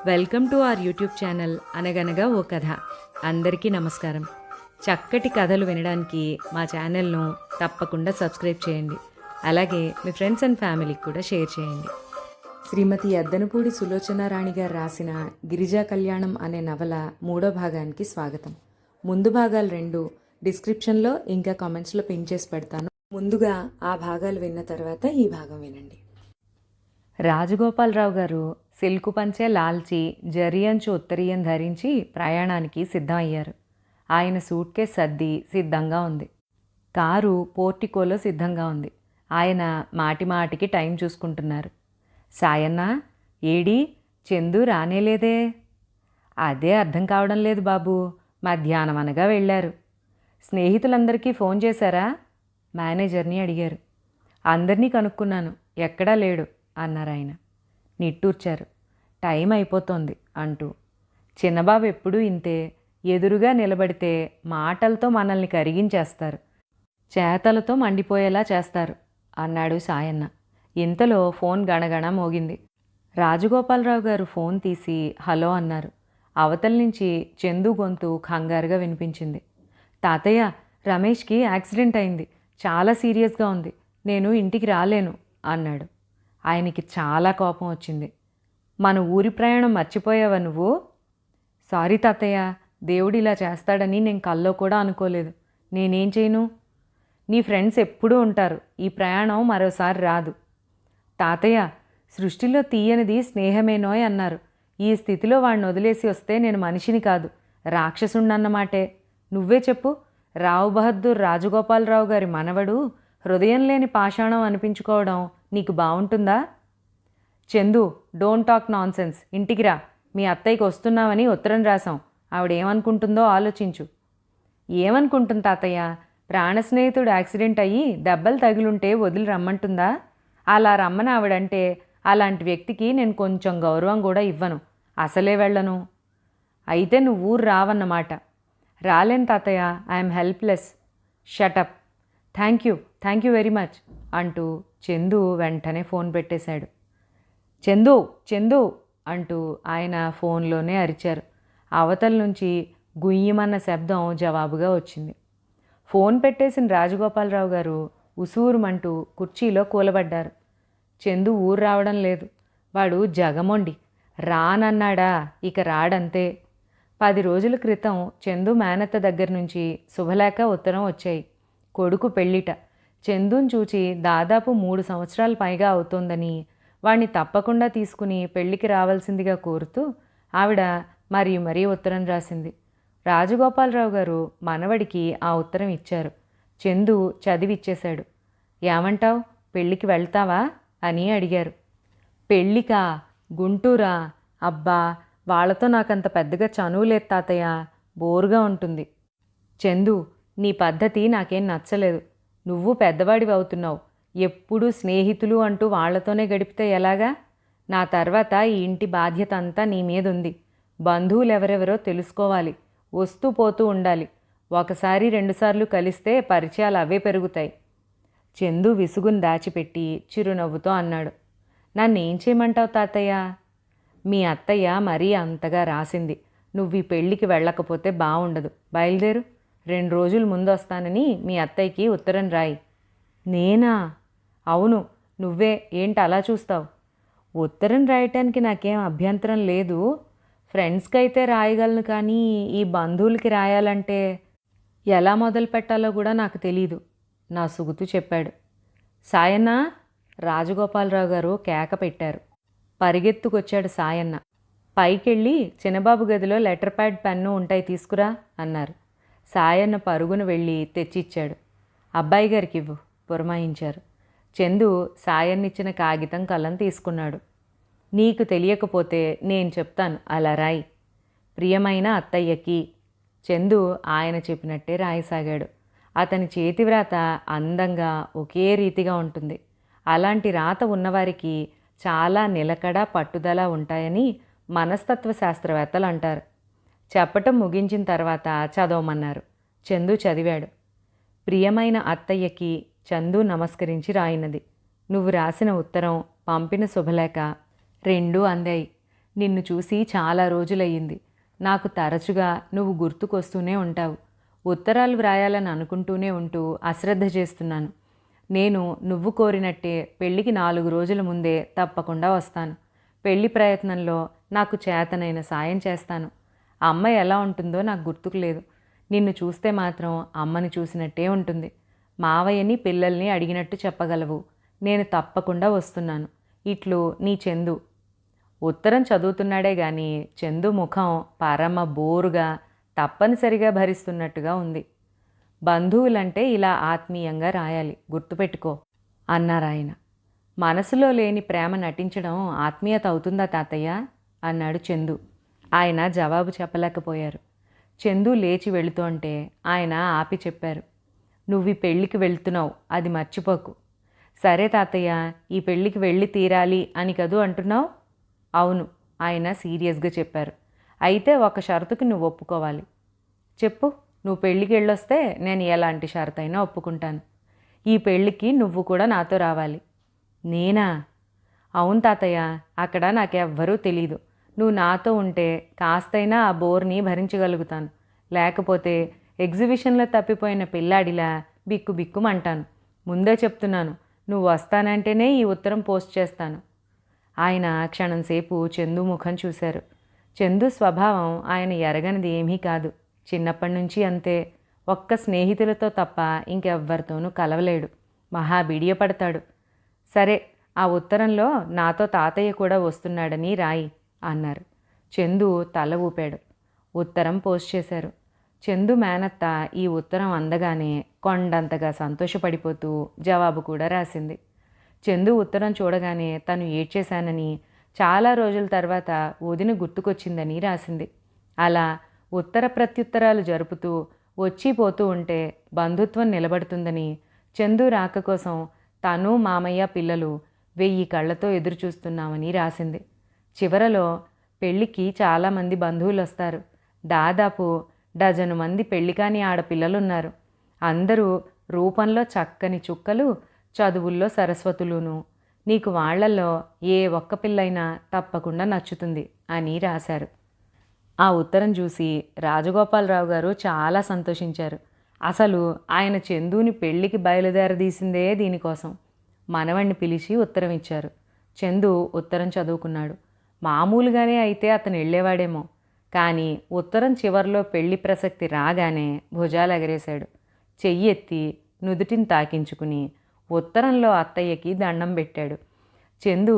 Welcome to our YouTube channel అనగనగా ఓ కథ. అందరికీ నమస్కారం. చక్కటి కథలు వినడానికి మా ఛానల్ను తప్పకుండా సబ్స్క్రైబ్ చేయండి. అలాగే మీ ఫ్రెండ్స్ అండ్ ఫ్యామిలీకి కూడా షేర్ చేయండి. శ్రీమతి అద్దనపూడి సులోచనారాణి గారు రాసిన గిరిజా కళ్యాణం అనే నవల 3వ భాగానికి స్వాగతం. ముందు భాగాలు 2 డిస్క్రిప్షన్లో ఇంకా కామెంట్స్లో పిన్ చేసి పెడతాను. ముందుగా ఆ భాగాలు విన్న తర్వాత ఈ భాగం వినండి. రాజగోపాలరావు గారు సిల్కు పంచె లాల్చి జరియంచు ఉత్తరీయం ధరించి ప్రయాణానికి సిద్ధమయ్యారు. ఆయన సూట్ కేస్ సర్ది సిద్ధంగా ఉంది. కారు పోర్టికోలో సిద్ధంగా ఉంది. ఆయన మాటిమాటికి టైం చూసుకుంటున్నారు. సాయన్న ఏడి చందు రానేలేదే? అదే అర్థం కావడం లేదు బాబు. మధ్యాహ్నం అనగా వెళ్ళారు. స్నేహితులందరికీ ఫోన్ చేశారా? మేనేజర్ని అడిగారు. అందరినీ కనుక్కున్నాను, ఎక్కడా లేడు అన్నారు ఆయన. నిట్టూర్చారు. టైం అయిపోతోంది అంటూ. చిన్నబాబు ఎప్పుడూ ఇంతే, ఎదురుగా నిలబడితే మాటలతో మనల్ని కరిగించేస్తారు, చేతలతో మండిపోయేలా చేస్తారు అన్నాడు సాయన్న. ఇంతలో ఫోన్ గణగణ మోగింది. రాజగోపాలరావు గారు ఫోన్ తీసి హలో అన్నారు. అవతల నుంచి చందు గొంతు కంగారుగా వినిపించింది. తాతయ్య, రమేష్కి యాక్సిడెంట్ అయింది, చాలా సీరియస్గా ఉంది, నేను ఇంటికి రాలేను అన్నాడు. ఆయనకి చాలా కోపం వచ్చింది. మన ఊరి ప్రయాణం మర్చిపోయావా నువ్వు? సారీ తాతయ్య, దేవుడు ఇలా చేస్తాడని నేను కల్లో కూడా అనుకోలేదు. నేనేం చేయను? నీ ఫ్రెండ్స్ ఎప్పుడూ ఉంటారు, ఈ ప్రయాణం మరోసారి రాదు. తాతయ్య, సృష్టిలో తీయనిది స్నేహమేనోయ్ అన్నారు. ఈ స్థితిలో వాడిని వదిలేసి వస్తే నేను మనిషిని కాదు, రాక్షసుణ్ణన్నమాటే. నువ్వే చెప్పు. రావు బహద్దూర్ రాజగోపాలరావు గారి మనవడు హృదయం లేని పాషాణం అనిపించుకోవడం నీకు బాగుంటుందా? Chandu, don't talk non sense. ఇంటికి రా. మీ అత్తయ్యకి వస్తున్నామని ఉత్తరం రాసాం. ఆవిడేమనుకుంటుందో ఆలోచించు. ఏమనుకుంటుంది తాతయ్య? ప్రాణ స్నేహితుడు యాక్సిడెంట్ అయ్యి దెబ్బలు తగిలుంటే వదిలి రమ్మంటుందా? అలా రమ్మని ఆవిడంటే అలాంటి వ్యక్తికి నేను కొంచెం గౌరవం కూడా ఇవ్వను, అసలే వెళ్ళను. అయితే నువ్వు ఊరు రావన్నమాట. రాలేను తాతయ్య, I'm helpless. Shut up. Thank you very much అంటూ చందు వెంటనే ఫోన్ పెట్టేశాడు. చందు చందు అంటూ ఆయన ఫోన్లోనే అరిచారు. అవతల నుంచి గుయ్యమన్న శబ్దం జవాబుగా వచ్చింది. ఫోన్ పెట్టేసిన రాజగోపాలరావు గారు ఉసూరుమంటూ కుర్చీలో కూలబడ్డారు. చందు ఊరు రావడం లేదు. వాడు జగమొండి. రానన్నాడా ఇక రాడంతే. 10 రోజుల క్రితం చందు మేనత్త దగ్గర నుంచి శుభలేఖ ఉత్తరం వచ్చాయి. కొడుకు పెళ్ళిట. చందుని చూచి దాదాపు 3 సంవత్సరాల పైగా అవుతోందని, వాణ్ణి తప్పకుండా తీసుకుని పెళ్లికి రావాల్సిందిగా కోరుతూ ఆవిడ మరీ ఉత్తరం రాసింది. రాజగోపాలరావు గారు మనవడికి ఆ ఉత్తరం ఇచ్చారు. చందు చదివిచ్చేశాడు. ఏమంటావు, పెళ్ళికి వెళ్తావా అని అడిగారు. పెళ్ళికా? గుంటూరా? అబ్బా, వాళ్లతో నాకంత పెద్దగా చనువు లేదు తాతయ్య, బోరుగా ఉంటుంది. చందు, నీ పద్ధతి నాకేం నచ్చలేదు. నువ్వు పెద్దవాడివి అవుతున్నావు. ఎప్పుడూ స్నేహితులు అంటూ వాళ్లతోనే గడిపితే ఎలాగా? నా తర్వాత ఈ ఇంటి బాధ్యత అంతా నీ మీదుంది. బంధువులు ఎవరెవరో తెలుసుకోవాలి, వస్తూ పోతూ ఉండాలి. 1-2 సార్లు కలిస్తే పరిచయాలు అవే పెరుగుతాయి. చందు విసుగును దాచిపెట్టి చిరునవ్వుతో అన్నాడు. నన్నేం చేయమంటావు తాతయ్య? మీ అత్తయ్య మరీ అంతగా రాసింది. నువ్వు ఈ పెళ్ళికి వెళ్ళకపోతే బాగుండదు. బయలుదేరు. 2 రోజుల ముందు వస్తానని మీ అత్తయ్యకి ఉత్తరం రాయి. నేనా? అవును, నువ్వే. ఏంటి అలా చూస్తావు? ఉత్తరం రాయటానికి నాకేం అభ్యంతరం లేదు. ఫ్రెండ్స్కి అయితే రాయగలను, కానీ ఈ బంధువులకి రాయాలంటే ఎలా మొదలు పెట్టాలో కూడా నాకు తెలీదు, నా సుగుతూ చెప్పాడు. సాయన్న, రాజగోపాలరావు గారు కేక పెట్టారు. పరిగెత్తుకొచ్చాడు సాయన్న. పైకెళ్ళి చిన్నబాబు గదిలో లెటర్ ప్యాడ్, పెన్ను ఉంటాయి, తీసుకురా అన్నారు. సాయన్న పరుగున వెళ్ళి తెచ్చిచ్చాడు. అబ్బాయి గారికి ఇవ్వు పురమాయించారు. చందు సాయన్నిచ్చిన కాగితం కలం తీసుకున్నాడు. నీకు తెలియకపోతే నేను చెప్తాను, అలా రాయి. ప్రియమైన అత్తయ్యకి. చందు ఆయన చెప్పినట్టే రాయసాగాడు. అతని చేతివ్రాత అందంగా ఒకే రీతిగా ఉంటుంది. అలాంటి రాత ఉన్నవారికి చాలా నిలకడ, పట్టుదల ఉంటాయని మనస్తత్వ శాస్త్రవేత్తలు అంటారు. చెప్పటం ముగించిన తర్వాత చదవమన్నారు. చందు చదివాడు. ప్రియమైన అత్తయ్యకి. చందు నమస్కరించి రాయినది. నువ్వు రాసిన ఉత్తరం, పంపిన శుభలేఖ 2 అందాయి. నిన్ను చూసి చాలా రోజులయ్యింది. నాకు తరచుగా నువ్వు గుర్తుకొస్తూనే ఉంటావు. ఉత్తరాలు వ్రాయాలని అనుకుంటూనే ఉంటూ అశ్రద్ధ చేస్తున్నాను. నేను నువ్వు కోరినట్టే పెళ్ళికి 4 రోజుల ముందే తప్పకుండా వస్తాను. పెళ్లి ప్రయత్నంలో నాకు చేతనైన సాయం చేస్తాను. అమ్మ ఎలా ఉంటుందో నాకు గుర్తుకు లేదు. నిన్ను చూస్తే మాత్రం అమ్మని చూసినట్టే ఉంటుంది. మావయ్యని పిల్లల్ని అడిగినట్టు చెప్పగలవు. నేను తప్పకుండా వస్తున్నాను. ఇట్లు నీ చందు. ఉత్తరం చదువుతున్నాడే గాని చందు ముఖం పరమ బోరుగా తప్పనిసరిగా భరిస్తున్నట్టుగా ఉంది. బంధువులంటే ఇలా ఆత్మీయంగా రాయాలి, గుర్తుపెట్టుకో అన్నారాయన. మనసులో లేని ప్రేమ నటించడం ఆత్మీయత అవుతుందా తాతయ్య అన్నాడు చందు. ఆయన జవాబు చెప్పలేకపోయారు. చందు లేచి వెళుతోంటే ఆయన ఆపి చెప్పారు. నువ్వు ఈ పెళ్ళికి వెళ్తున్నావు, అది మర్చిపోకు. సరే తాతయ్య, ఈ పెళ్ళికి వెళ్ళి తీరాలి అని కదూ అంటున్నావు? అవును, ఆయన సీరియస్గా చెప్పారు. అయితే ఒక షరతుకి నువ్వు ఒప్పుకోవాలి. చెప్పు. నువ్వు పెళ్ళికి వెళ్ళొస్తే నేను ఎలాంటి షరతైనా ఒప్పుకుంటాను. ఈ పెళ్ళికి నువ్వు కూడా నాతో రావాలి. నేనా? అవును తాతయ్య, అక్కడ నాకెవ్వరూ తెలీదు. నువ్వు నాతో ఉంటే కాస్తైనా ఆ బోర్ని భరించగలుగుతాను. లేకపోతే ఎగ్జిబిషన్లో తప్పిపోయిన పిల్లాడిలా బిక్కు బిక్కుమంటాను. ముందే చెప్తున్నాను, నువ్వు వస్తానంటేనే ఈ ఉత్తరం పోస్ట్ చేస్తాను. ఆయన క్షణంసేపు చందు ముఖం చూశారు. చందు స్వభావం ఆయన ఎరగనిది ఏమీ కాదు. చిన్నప్పటి నుంచి అంతే. ఒక్క స్నేహితులతో తప్ప ఇంకెవ్వరితోనూ కలవలేడు. మహా బిడియపడతాడు. సరే, ఆ ఉత్తరంలో నాతో తాతయ్య కూడా వస్తున్నాడని రాయి అన్నారు. చందు తల ఊపాడు. ఉత్తరం పోస్ట్ చేశారు. చందు మేనత్త ఈ ఉత్తరం అందగానే కొండంతగా సంతోషపడిపోతూ జవాబు కూడా రాసింది. చందు ఉత్తరం చూడగానే తను ఏడ్చేశానని, చాలా రోజుల తర్వాత వదిన గుర్తుకొచ్చిందని రాసింది. అలా ఉత్తర ప్రత్యుత్తరాలు జరుపుతూ వచ్చిపోతూ ఉంటే బంధుత్వం నిలబడుతుందని, చందు రాక కోసం తను మామయ్య పిల్లలు 1000 కళ్ళతో ఎదురుచూస్తున్నామని రాసింది. చివరలో పెళ్ళికి చాలామంది బంధువులు వస్తారు. దాదాపు 12 మంది పెళ్ళికాని ఆడపిల్లలున్నారు. అందరూ రూపంలో చక్కని చుక్కలు, చదువుల్లో సరస్వతులును. నీకు వాళ్లలో ఏ ఒక్క పిల్లైనా తప్పకుండా నచ్చుతుంది అని రాశారు. ఆ ఉత్తరం చూసి రాజగోపాలరావు గారు చాలా సంతోషించారు. అసలు ఆయన చందుని పెళ్లికి బయలుదేరదీసిందే దీనికోసం. మనవణ్ణి పిలిచి ఉత్తరం ఇచ్చారు. చందు ఉత్తరం చదువుకున్నాడు. మామూలుగానే అయితే అతను వెళ్ళేవాడేమో, కానీ ఉత్తరం చివర్లో పెళ్లి ప్రసక్తి రాగానే భుజాలు ఎగరేశాడు. చెయ్యి ఎత్తి నుదుటిని తాకించుకుని ఉత్తరంలో అత్తయ్యకి దండం పెట్టాడు. చందు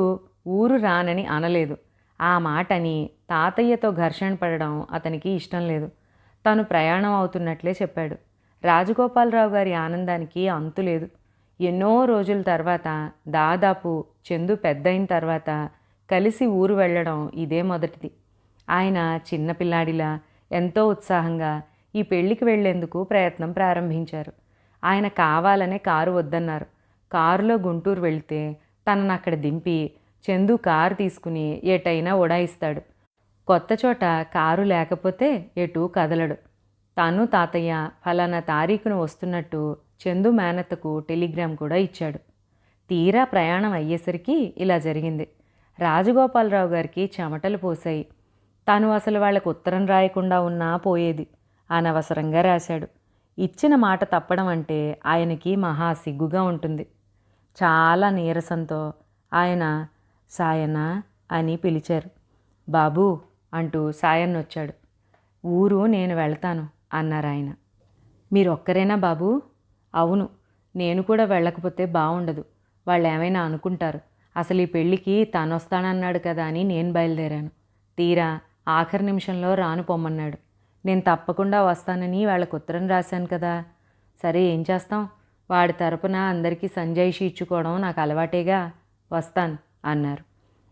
ఊరు రానని అనలేదు. ఆ మాటని తాతయ్యతో ఘర్షణ పడడం అతనికి ఇష్టం లేదు. తను ప్రయాణం అవుతున్నట్లే చెప్పాడు. రాజగోపాలరావు గారి ఆనందానికి అంతులేదు. ఎన్నో రోజుల తర్వాత, దాదాపు చందు పెద్దయిన తర్వాత కలిసి ఊరు వెళ్ళడం ఇదే మొదటిది. ఆయన చిన్నపిల్లాడిలా ఎంతో ఉత్సాహంగా ఈ పెళ్లికి వెళ్లేందుకు ప్రయత్నం ప్రారంభించారు. ఆయన కావాలనే కారు వద్దన్నారు. కారులో గుంటూరు వెళితే తనను అక్కడ దింపి చందు కారు తీసుకుని ఎటైనా ఉడాయిస్తాడు. కొత్త చోట కారు లేకపోతే ఎటూ కదలడు. తను తాతయ్య ఫలానా తారీఖును వస్తున్నట్టు చందు మేనత్తకు టెలిగ్రామ్ కూడా ఇచ్చాడు. తీరా ప్రయాణం అయ్యేసరికి ఇలా జరిగింది. రాజగోపాలరావు గారికి చెమటలు పోసాయి. తాను అసలు వాళ్ళకు ఉత్తరం రాయకుండా ఉన్నా పోయేది. అనవసరంగా రాశాడు. ఇచ్చిన మాట తప్పడం అంటే ఆయనకి మహా సిగ్గుగా ఉంటుంది. చాలా నీరసంతో ఆయన సాయన్న అని పిలిచారు. బాబూ అంటూ సాయన్న వచ్చాడు. ఊరు నేను వెళ్తాను అన్నారాయన. మీరొక్కరేనా బాబూ? అవును, నేను కూడా వెళ్ళకపోతే బాగుండదు. వాళ్ళు ఏమైనా అనుకుంటారు. అసలు ఈ పెళ్ళికి తాను వస్తానన్నాడు కదా అని నేను బయలుదేరాను. తీరా ఆఖరి నిమిషంలో రాను పొమ్మన్నాడు. నేను తప్పకుండా వస్తానని వాళ్ళకు ఉత్తరం రాశాను కదా. సరే, ఏం చేస్తాం? వాడి తరపున అందరికీ సంజాయిషి ఇచ్చుకోవడం నాకు అలవాటేగా. వస్తాను అన్నారు.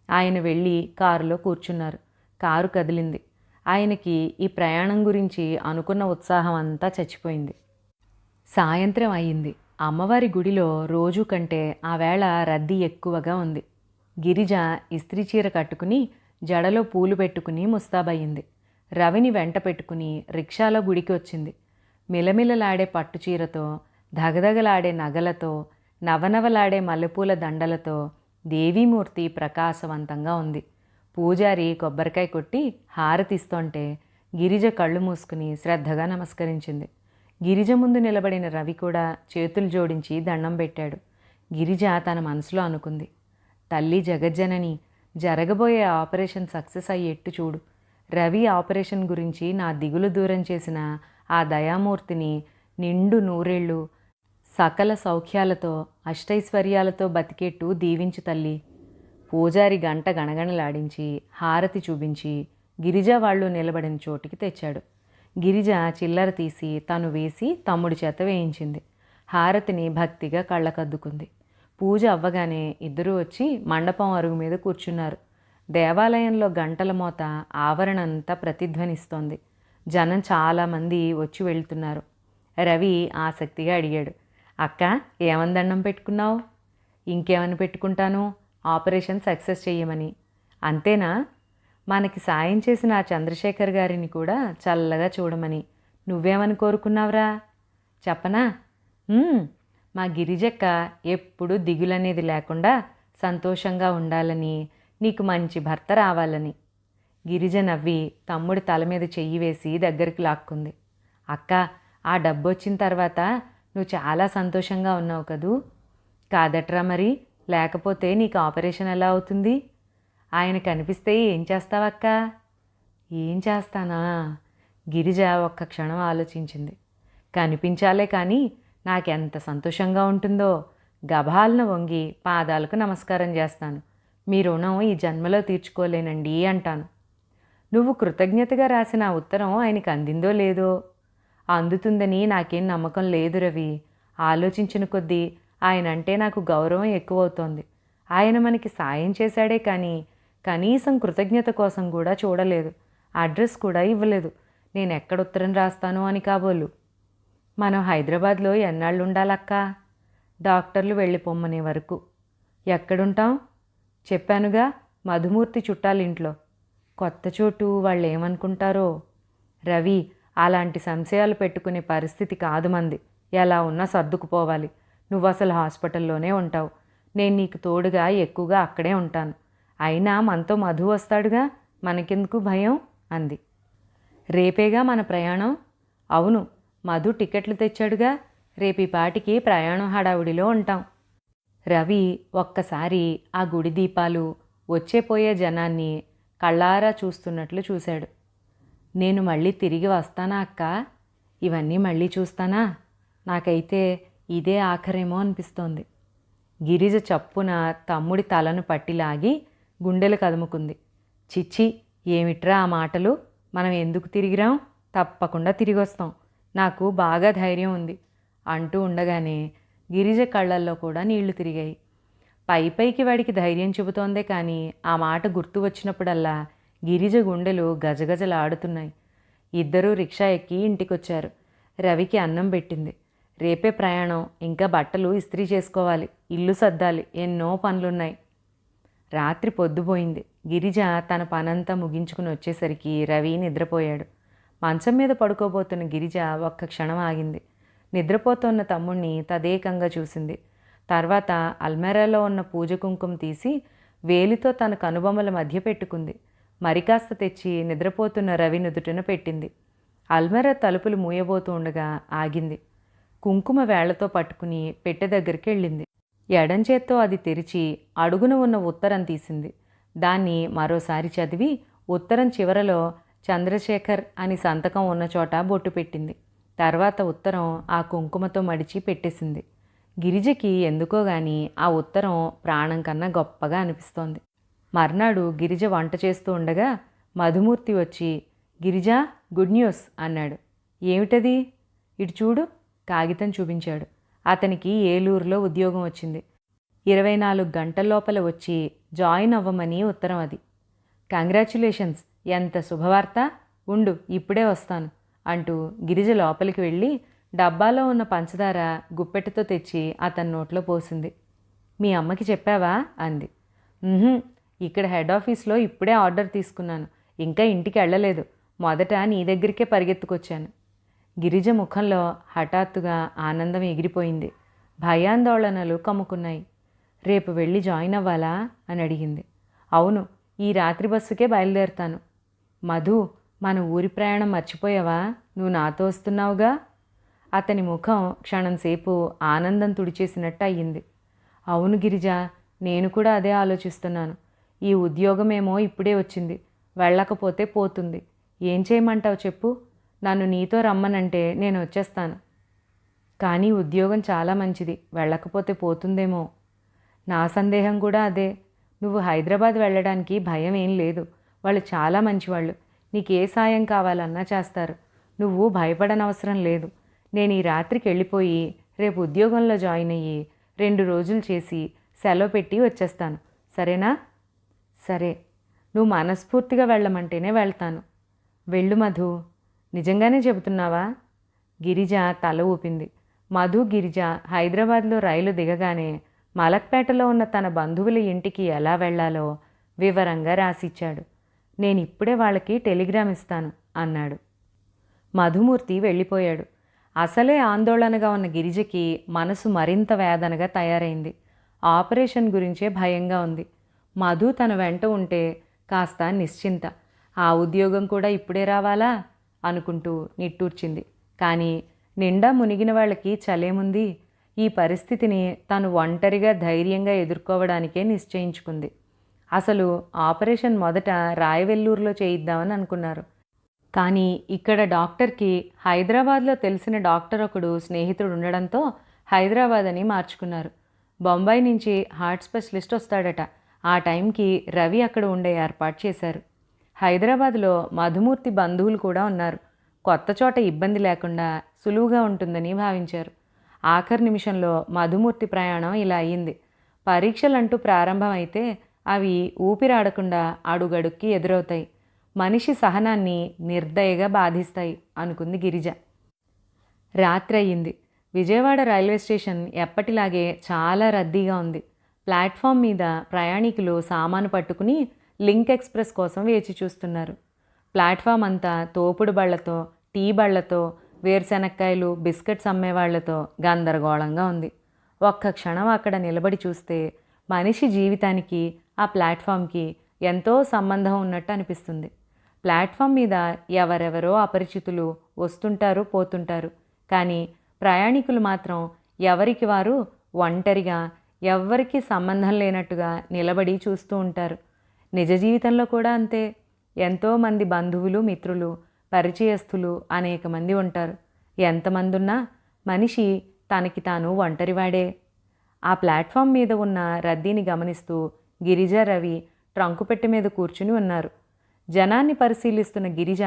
ఆయన వెళ్ళి కారులో కూర్చున్నారు. కారు కదిలింది. ఆయనకి ఈ ప్రయాణం గురించి అనుకున్న ఉత్సాహం అంతా చచ్చిపోయింది. సాయంత్రం అయింది. అమ్మవారి గుడిలో రోజు కంటే ఆ వేళ రద్దీ ఎక్కువగా ఉంది. గిరిజ ఇస్త్రీ చీర కట్టుకుని జడలో పూలు పెట్టుకుని ముస్తాబయ్యింది. రవిని వెంట పెట్టుకుని రిక్షాలో గుడికి వచ్చింది. మిలమిలలాడే పట్టుచీరతో, ధగధగలాడే నగలతో, నవనవలాడే మల్లెపూల దండలతో దేవీమూర్తి ప్రకాశవంతంగా ఉంది. పూజారి కొబ్బరికాయ కొట్టి హారతిస్తుంటే గిరిజ కళ్ళు మూసుకుని శ్రద్ధగా నమస్కరించింది. గిరిజ ముందు నిలబడిన రవి కూడా చేతులు జోడించి దండం పెట్టాడు. గిరిజ తన మనసులో అనుకుంది, తల్లి జగజ్జనని, జరగబోయే ఆపరేషన్ సక్సెస్ అయ్యేట్టు చూడు. రవి ఆపరేషన్ గురించి నా దిగులు దూరం చేసిన ఆ దయామూర్తిని నిండు నూరేళ్ళు సకల సౌఖ్యాలతో అష్టైశ్వర్యాలతో బతికేట్టు దీవించు తల్లి. పూజారి గంట గణగణలాడించి హారతి చూపించి గిరిజ వాళ్ళు నిలబడిన చోటికి తెచ్చాడు. గిరిజ చిల్లర తీసి తను వేసి తమ్ముడి చేత వేయించింది. హారతిని భక్తిగా కళ్ళకద్దుకుంది. పూజ అవ్వగానే ఇద్దరూ వచ్చి మండపం అరుగు మీద కూర్చున్నారు. దేవాలయంలో గంటల మోత ఆవరణంతా ప్రతిధ్వనిస్తోంది. జనం చాలామంది వచ్చి వెళ్తున్నారు. రవి ఆసక్తిగా అడిగాడు, అక్క ఏమని దండం పెట్టుకున్నావు? ఇంకేమని పెట్టుకుంటాను, ఆపరేషన్ సక్సెస్ చెయ్యమని. అంతేనా? మనకి సాయం చేసిన ఆ చంద్రశేఖర్ గారిని కూడా చల్లగా చూడమని. నువ్వేమని కోరుకున్నావురా చెప్పనా? మా గిరిజక్క ఎప్పుడు దిగులనేది లేకుండా సంతోషంగా ఉండాలని, నీకు మంచి భర్త రావాలని. గిరిజ నవ్వి తమ్ముడి తల మీద చెయ్యి వేసి దగ్గరికి లాక్కుంది. అక్క, ఆ డబ్బు వచ్చిన తర్వాత నువ్వు చాలా సంతోషంగా ఉన్నావు కదూ? కాదట్రా మరి, లేకపోతే నీకు ఆపరేషన్ ఎలా అవుతుంది? ఆయన కనిపిస్తే ఏం చేస్తావక్క? ఏం చేస్తానా? గిరిజ ఒక్క క్షణం ఆలోచించింది. కనిపించాలే కానీ నాకెంత సంతోషంగా ఉంటుందో. గభాలను వంగి పాదాలకు నమస్కారం చేస్తాను. మీ రుణం ఈ జన్మలో తీర్చుకోలేనండి అంటాను. నువ్వు కృతజ్ఞతగా రాసిన ఆ ఉత్తరం ఆయనకి అందిందో లేదో? అందుతుందని నాకేం నమ్మకం లేదు రవి. ఆలోచించిన కొద్దీ ఆయన అంటే నాకు గౌరవం ఎక్కువవుతోంది. ఆయన మనకి సాయం చేశాడే కానీ కనీసం కృతజ్ఞత కోసం కూడా చూడలేదు. అడ్రస్ కూడా ఇవ్వలేదు. నేను ఎక్కడ ఉత్తరం రాస్తాను అని కాబోలు. మనం హైదరాబాద్లో ఎన్నాళ్ళు ఉండాలక్క? డాక్టర్లు వెళ్ళిపోమ్మనే వరకు. ఎక్కడుంటాం? చెప్పానుగా, మధుమూర్తి చుట్టాలింట్లో. కొత్త చోటు వాళ్ళు ఏమనుకుంటారో? రవి, అలాంటి సంశయాలు పెట్టుకునే పరిస్థితి కాదు మంది. ఎలా ఉన్నా సర్దుకుపోవాలి. నువ్వు అసలు హాస్పిటల్లోనే ఉంటావు. నేను నీకు తోడుగా ఎక్కువగా అక్కడే ఉంటాను. అయినా మనతో మధు వస్తాడుగా, మనకెందుకు భయం అంది. రేపేగా మన ప్రయాణం? అవును, మధు టికెట్లు తెచ్చాడుగా. రేపు ఈ పాటికి ప్రయాణం హడావుడిలో ఉంటాం. రవి ఒక్కసారి ఆ గుడి దీపాలు, వచ్చేపోయే జనాన్ని కళ్ళారా చూస్తున్నట్లు చూశాడు. నేను మళ్ళీ తిరిగి వస్తానా అక్క? ఇవన్నీ మళ్ళీ చూస్తానా? నాకైతే ఇదే ఆఖరేమో అనిపిస్తోంది. గిరిజ చప్పున తమ్ముడి తలను పట్టిలాగి గుండెలు కదుముకుంది. చిచ్చి, ఏమిట్రా ఆ మాటలు? మనం ఎందుకు తిరిగిరాం? తప్పకుండా తిరిగి వస్తాం. నాకు బాగా ధైర్యం ఉంది అంటూ ఉండగానే గిరిజ కళ్ళల్లో కూడా నీళ్లు తిరిగాయి. పైకి వాడికి ధైర్యం చెబుతోందే కానీ ఆ మాట గుర్తు వచ్చినప్పుడల్లా గిరిజ గుండెలు గజగజలాడుతున్నాయి. ఇద్దరూ రిక్షా ఎక్కి ఇంటికొచ్చారు. రవికి అన్నం పెట్టింది. రేపే ప్రయాణం. ఇంకా బట్టలు ఇస్త్రీ చేసుకోవాలి, ఇల్లు సర్దాలి, ఎన్నో పనులున్నాయి. రాత్రి పొద్దుపోయింది. గిరిజ తన పనంతా ముగించుకుని వచ్చేసరికి రవి నిద్రపోయాడు. మంచం మీద పడుకోబోతున్న గిరిజ ఒక్క క్షణం ఆగింది. నిద్రపోతున్న తమ్ముణ్ణి తదేకంగా చూసింది. తర్వాత అల్మెరాలో ఉన్న పూజ కుంకుమ తీసి వేలితో తన కనుబొమ్మల మధ్య పెట్టుకుంది. మరికాస్త తెచ్చి నిద్రపోతున్న రవి నుదుటిన పెట్టింది. అల్మెరా తలుపులు మూయబోతూ ఉండగా ఆగింది. కుంకుమ వేళ్లతో పట్టుకుని పెట్టె దగ్గరికి వెళ్ళింది. ఎడంచేత్తో అది తెరిచి అడుగున ఉన్న ఉత్తరం తీసింది. దాన్ని మరోసారి చదివి ఉత్తరం చివరలో చంద్రశేఖర్ అని సంతకం ఉన్న చోట బొట్టు పెట్టింది. తర్వాత ఉత్తరం ఆ కుంకుమతో మడిచి పెట్టేసింది. గిరిజకి ఎందుకో గాని ఆ ఉత్తరం ప్రాణం కన్నా గొప్పగా అనిపిస్తోంది. మర్నాడు గిరిజ వంట చేస్తూ ఉండగా మధుమూర్తి వచ్చి, గిరిజ, గుడ్ న్యూస్ అన్నాడు. ఏమిటది? ఇటు చూడు. కాగితం చూపించాడు. అతనికి ఏలూరులో ఉద్యోగం వచ్చింది. 24 గంటల లోపల వచ్చి జాయిన్ అవ్వమని ఉత్తరం అది. కంగ్రాచ్యులేషన్స్, ఎంత శుభవార్త! ఉండు, ఇప్పుడే వస్తాను అంటూ గిరిజ లోపలికి వెళ్ళి డబ్బాలో ఉన్న పంచదార గుప్పెట్టతో తెచ్చి అతని నోట్లో పోసింది. మీ అమ్మకి చెప్పావా అంది. ఇక్కడ హెడ్ ఆఫీస్లో ఇప్పుడే ఆర్డర్ తీసుకున్నాను. ఇంకా ఇంటికి వెళ్ళలేదు. మొదట నీ దగ్గరికే పరిగెత్తుకొచ్చాను. గిరిజ ముఖంలో హఠాత్తుగా ఆనందం ఎగిరిపోయింది. భయాందోళనలు కమ్ముకున్నాయి. రేపు వెళ్ళి జాయిన్ అవ్వాలా అని అడిగింది. అవును, ఈ రాత్రి బస్సుకే బయలుదేరుతాను. మధు, మన ఊరి ప్రయాణం మర్చిపోయావా? నువ్వు నాతో వస్తున్నావుగా. అతని ముఖం క్షణంసేపు ఆనందం తుడిచేసినట్టు అయ్యింది. అవును గిరిజ, నేను కూడా అదే ఆలోచిస్తున్నాను. ఈ ఉద్యోగమేమో ఇప్పుడే వచ్చింది, వెళ్ళకపోతే పోతుంది. ఏం చేయమంటావు చెప్పు. నన్ను నీతో రమ్మనంటే నేను వచ్చేస్తాను. కానీ ఉద్యోగం చాలా మంచిది, వెళ్ళకపోతే పోతుందేమో. నా సందేహం కూడా అదే. నువ్వు హైదరాబాద్ వెళ్ళడానికి భయం ఏం లేదు. వాళ్ళు చాలా మంచివాళ్ళు. నీకే సాయం కావాలన్నా చేస్తారు. నువ్వు భయపడనవసరం లేదు. నేను ఈ రాత్రికి వెళ్ళిపోయి రేపు ఉద్యోగంలో జాయిన్ అయ్యి 2 రోజులు చేసి సెలవు పెట్టి వచ్చేస్తాను. సరేనా? సరే, నువ్వు మనస్ఫూర్తిగా వెళ్ళమంటేనే వెళ్తాను. వెళ్ళు మధు. నిజంగానే చెబుతున్నావా? గిరిజ తల ఊపింది. మధు, గిరిజ హైదరాబాద్లో రైలు దిగగానే మలక్పేటలో ఉన్న తన బంధువుల ఇంటికి ఎలా వెళ్లాలో వివరంగా రాసిచ్చాడు. నేను ఇప్పుడే వాళ్ళకి టెలిగ్రామ్ ఇస్తాను అన్నాడు. మధుమూర్తి వెళ్ళిపోయాడు. అసలే ఆందోళనగా ఉన్న గిరిజకి మనసు మరింత వేదనగా తయారైంది. ఆపరేషన్ గురించే భయంగా ఉంది. మధు తన వెంట ఉంటే కాస్త నిశ్చింత. ఆ ఉద్యోగం కూడా ఇప్పుడే రావాలా అనుకుంటూ నిట్టూర్చింది. కానీ నిండా మునిగిన వాళ్ళకి చలేముంది. ఈ పరిస్థితిని తను ఒంటరిగా ధైర్యంగా ఎదుర్కోవడానికే నిశ్చయించుకుంది. అసలు ఆపరేషన్ మొదట రాయవెల్లూరులో చేయిద్దామని అనుకున్నారు. కానీ ఇక్కడ డాక్టర్కి హైదరాబాద్లో తెలిసిన డాక్టర్ ఒకడు స్నేహితుడు ఉండడంతో హైదరాబాద్ అని మార్చుకున్నారు. బొంబాయి నుంచి హార్ట్ స్పెషలిస్ట్ వస్తాడట. ఆ టైంకి రవి అక్కడ ఉండే ఏర్పాటు చేశారు. హైదరాబాద్లో మధుమూర్తి బంధువులు కూడా ఉన్నారు. కొత్త చోట ఇబ్బంది లేకుండా సులువుగా ఉంటుందని భావించారు. ఆఖరి నిమిషంలో మధుమూర్తి ప్రయాణం ఇలా అయ్యింది. పరీక్షలంటూ ప్రారంభమైతే అవి ఊపిరాడకుండా అడుగడుక్కి ఎదురవుతాయి. మనిషి సహనాన్ని నిర్దయగా బాధిస్తాయి అనుకుంది గిరిజ. రాత్రి అయ్యింది. విజయవాడ రైల్వే స్టేషన్ ఎప్పటిలాగే చాలా రద్దీగా ఉంది. ప్లాట్ఫామ్ మీద ప్రయాణికులు సామాను పట్టుకుని లింక్ ఎక్స్ప్రెస్ కోసం వేచి చూస్తున్నారు. ప్లాట్ఫామ్ అంతా తోపుడు బళ్లతో, టీ బళ్లతో, వేరుశెనక్కాయలు, బిస్కెట్స్ అమ్మేవాళ్లతో గందరగోళంగా ఉంది. ఒక్క క్షణం అక్కడ నిలబడి చూస్తే మనిషి జీవితానికి ఆ ప్లాట్ఫామ్కి ఎంతో సంబంధం ఉన్నట్టు అనిపిస్తుంది. ప్లాట్ఫామ్ మీద ఎవరెవరో అపరిచితులు వస్తుంటారు, పోతుంటారు. కానీ ప్రయాణికులు మాత్రం ఎవరికి వారు ఒంటరిగా, ఎవ్వరికీ సంబంధం లేనట్టుగా నిలబడి చూస్తూ ఉంటారు. నిజ జీవితంలో కూడా అంతే. ఎంతోమంది బంధువులు, మిత్రులు, పరిచయస్తులు అనేక మంది ఉంటారు. ఎంతమంది ఉన్నా మనిషి తనకి తాను ఒంటరివాడే. ఆ ప్లాట్ఫామ్ మీద ఉన్న రద్దీని గమనిస్తూ గిరిజ, రవి ట్రంకు పెట్టె మీద కూర్చుని ఉన్నారు. జనాన్ని పరిశీలిస్తున్న గిరిజ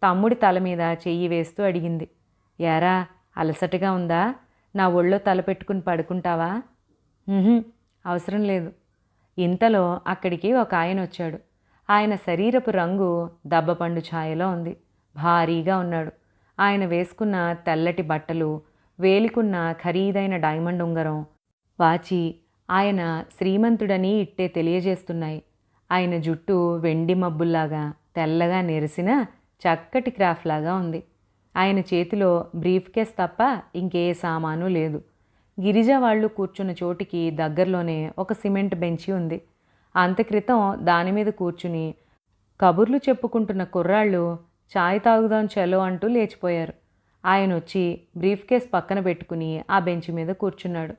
తమ్ముడి తల మీద చెయ్యి వేస్తూ అడిగింది, ఏరా, అలసటగా ఉందా? నా ఒళ్ళో తల పెట్టుకుని పడుకుంటావా? అవసరం లేదు. ఇంతలో అక్కడికి ఒక ఆయన వచ్చాడు. ఆయన శరీరపు రంగు దబ్బపండు ఛాయలో ఉంది. భారీగా ఉన్నాడు. ఆయన వేసుకున్న తెల్లటి బట్టలు, వేలికున్న ఖరీదైన డైమండ్ ఉంగరం, వాచి ఆయన శ్రీమంతుడని ఇట్టే తెలియజేస్తున్నాయి. ఆయన జుట్టు వెండి మబ్బుల్లాగా తెల్లగా నెరిసిన చక్కటి క్రాఫ్లాగా ఉంది. ఆయన చేతిలో బ్రీఫ్ కేస్ తప్ప ఇంకే సామాను లేదు. గిరిజ వాళ్ళు కూర్చున్న చోటికి దగ్గరలోనే ఒక సిమెంట్ బెంచి ఉంది. అంతక్రితం దాని మీద కూర్చుని కబుర్లు చెప్పుకుంటున్న కుర్రాళ్ళు చాయ్ తాగుదాం చలో అంటూ లేచిపోయారు. ఆయన వచ్చి బ్రీఫ్ కేస్ పక్కన పెట్టుకుని ఆ బెంచ్ మీద కూర్చున్నాడు.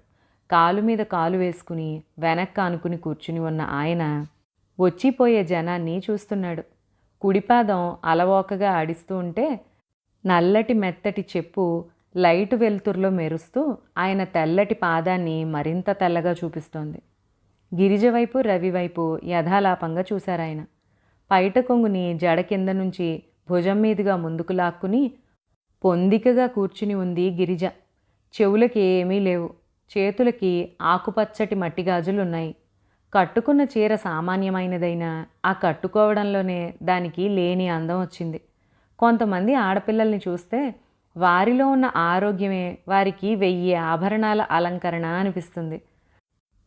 కాలు మీద కాలు వేసుకుని వెనక్కి ఆనుకుని కూర్చుని ఉన్న ఆయన వచ్చిపోయే జనాన్ని చూస్తున్నాడు. కుడిపాదం అలవోకగా ఆడిస్తూ ఉంటే నల్లటి మెత్తటి చెప్పు లైటు వెలుతురులో మెరుస్తూ ఆయన తెల్లటి పాదాన్ని మరింత తెల్లగా చూపిస్తోంది. గిరిజ వైపు, రవి వైపు యథాలాపంగా చూశారాయన. పైట కొంగుని జడ కింద నుంచి భుజం మీదుగా ముందుకు లాక్కుని పొందికగా కూర్చుని ఉంది గిరిజ. చెవులకి ఏమీ లేవు. చేతులకి ఆకుపచ్చటి మట్టి గాజులున్నాయి. కట్టుకున్న చీర సామాన్యమైనదైనా ఆ కట్టుకోవడంలోనే దానికి లేని అందం వచ్చింది. కొంతమంది ఆడపిల్లల్ని చూస్తే వారిలో ఉన్న ఆరోగ్యమే వారికి 1000 ఆభరణాల అలంకరణ అనిపిస్తుంది.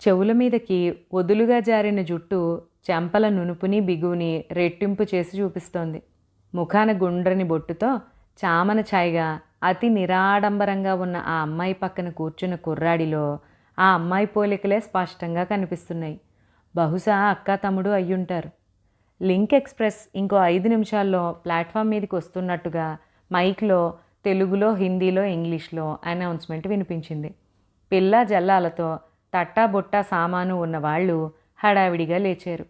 చెవుల మీదకి వదులుగా జారిన జుట్టు చెంపల నునుపుని, బిగువుని రెట్టింపు చేసి చూపిస్తోంది. ముఖాన గుండ్రని బొట్టుతో చామన ఛాయగా అతి నిరాడంబరంగా ఉన్న ఆ అమ్మాయి పక్కన కూర్చున్న కుర్రాడిలో ఆ అమ్మాయి పోలికలే స్పష్టంగా కనిపిస్తున్నాయి. బహుశా అక్క తమ్ముడు అయ్యుంటారు. లింక్ ఎక్స్‌ప్రెస్ ఇంకో 5 నిమిషాల్లో ప్లాట్‌ఫామ్ మీదకి వస్తున్నట్టుగా మైక్‌లో తెలుగులో, హిందీలో, ఇంగ్లీష్‌లో అనౌన్స్‌మెంట్ వినిపించింది. పిల్లా జల్లాలతో తట్టా బుట్టా సామాను ఉన్నవాళ్ళు హడావిడిగా లేచారు.